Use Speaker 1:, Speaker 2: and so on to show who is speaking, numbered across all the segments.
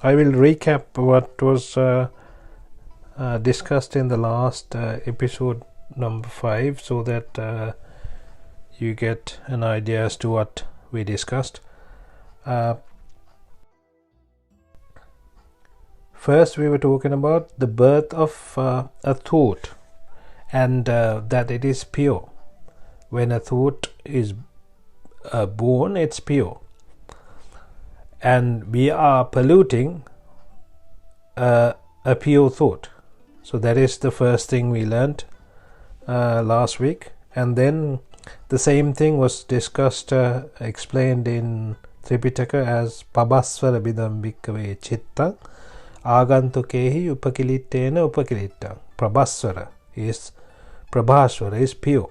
Speaker 1: I will recap what was discussed in the last episode number 5 so that you get an idea as to what we discussed. First we were talking about the birth of a thought and that it is pure. When a thought is born, it's pure, and we are polluting a pure thought. So that is the first thing we learned last week, and then the same thing was discussed, explained in Tripitaka as pabasvara bidam bhikkave chittang agantukehi upakilittena upakilittang. Prabhasvara is Prabhasvara is pure.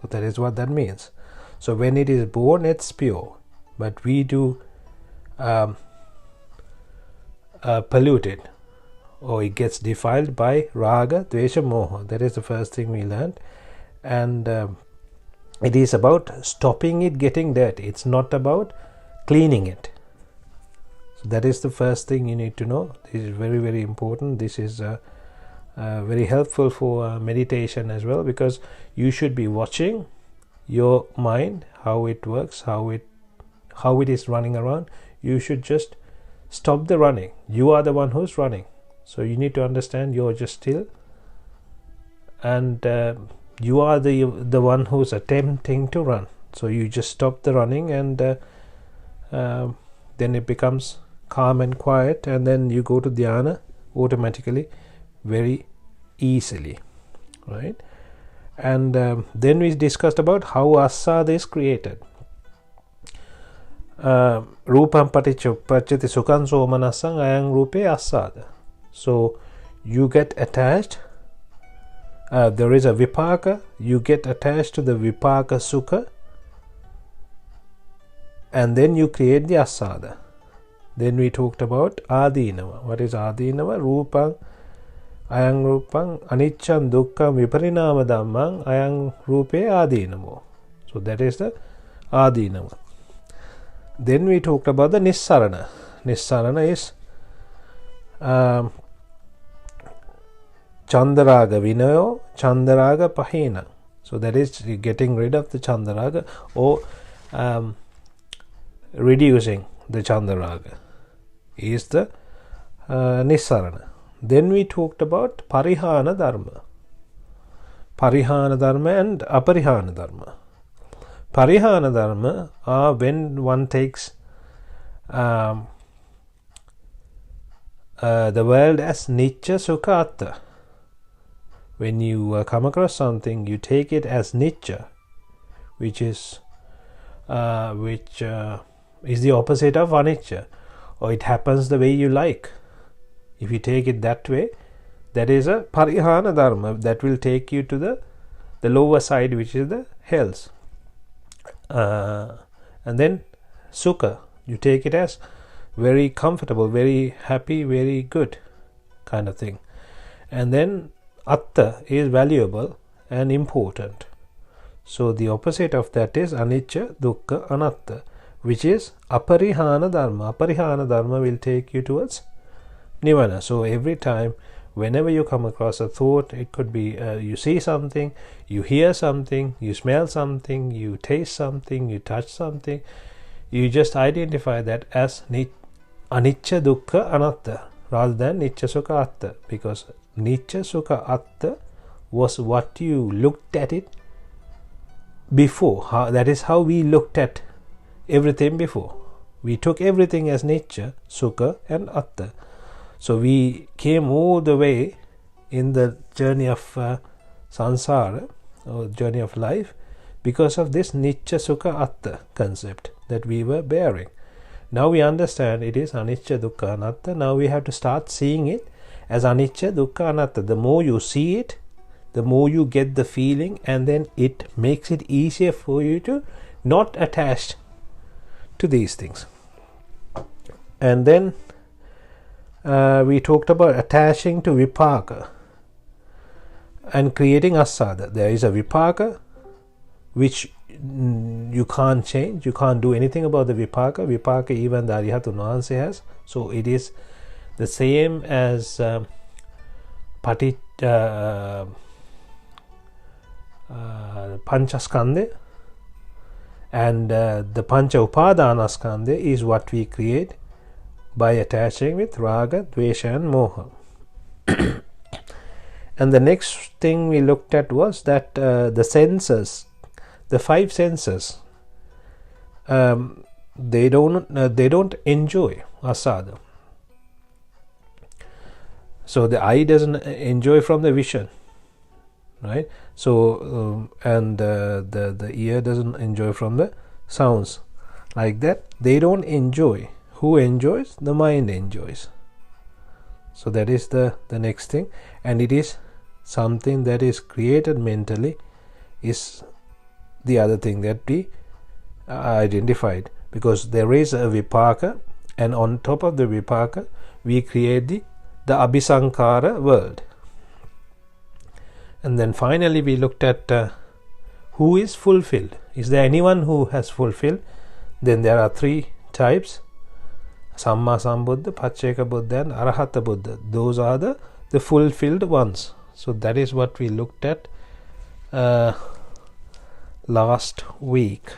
Speaker 1: So that is what that means. So when it is born, it's pure, but we do pollute it, or it gets defiled by raga, dvesha, moha. That is the first thing we learned, and it is about stopping it getting dirty. It's not about cleaning it. So that is the first thing you need to know. This is very, very important. This is very helpful for meditation as well, because you should be watching your mind, how it works, how it is running around. You should just stop the running. You are the one who's running, so you need to understand you're just still, and you are the one who's attempting to run. So you just stop the running, and then it becomes calm and quiet, and then you go to dhyana automatically, very easily, right? And then we discussed about how asada is created. Rupam paticca sukhan somanasang ayang rupe asada. So you get attached, there is a vipaka, you get attached to the vipaka sukha, and then you create the asada. Then we talked about adinava. What is adinava? Rupam ayang rupang aniccham dukkham viparinama dhammam ayang rupe adinamo. So that is the adinava. Then we talked about the nissarana. Nissarana is chandaraga vinayo, chandaraga pahina. So that is getting rid of the chandaraga, or reducing the chandaraga is the nissarana. Then we talked about parihana dharma and aparihana dharma. Parihana dharma are when one takes the world as nicca sukha atta. When you come across something, you take it as nicca, which is the opposite of anicca, or it happens the way you like. If you take it that way, that is a parihana dharma that will take you to the lower side, which is the hells. And then sukha, you take it as very comfortable, very happy, very good kind of thing. And then atta is valuable and important. So the opposite of that is anicca, dukkha, anatta, which is aparihana dharma. Aparihana dharma will take you towards Nibbhana. So every time, whenever you come across a thought, it could be you see something, you hear something, you smell something, you taste something, you touch something, you just identify that as anicca, dukkha, anatta rather than nicca, sukha, atta, because nicca, sukha, atta was what you looked at it before. That is how we looked at everything before. We took everything as nicca, sukha and atta. So we came all the way in the journey of samsara, or journey of life, because of this nicca, sukha, atta concept that we were bearing. Now we understand it is anicca, dukkha, anatta. Now we have to start seeing it as anicca, dukkha, anatta. The more you see it, the more you get the feeling, and then it makes it easier for you to not attach to these things. And then we talked about attaching to vipaka and creating asada. There is a vipaka, which you can't change. You can't do anything about the vipaka even the Arihatu Nahanse has. So it is the same as Panchaskandha, and the Pancha Upadanaskandha is what we create by attaching with Raga, Dvesha and Moha. And the next thing we looked at was that the senses, the five senses, they don't enjoy asada. So the eye doesn't enjoy from the vision, right? So and the ear doesn't enjoy from the sounds. Like that, they don't enjoy. Who enjoys? The mind enjoys. So that is the next thing, and it is something that is created mentally is the other thing that we identified, because there is a vipaka, and on top of the vipaka we create the abhisankara world. And then finally we looked at who is fulfilled. Is there anyone who has fulfilled? Then there are three types: Samma Sambuddha, Pacceka Buddha and Arahata Buddha. Those are the fulfilled ones. So that is what we looked at last week.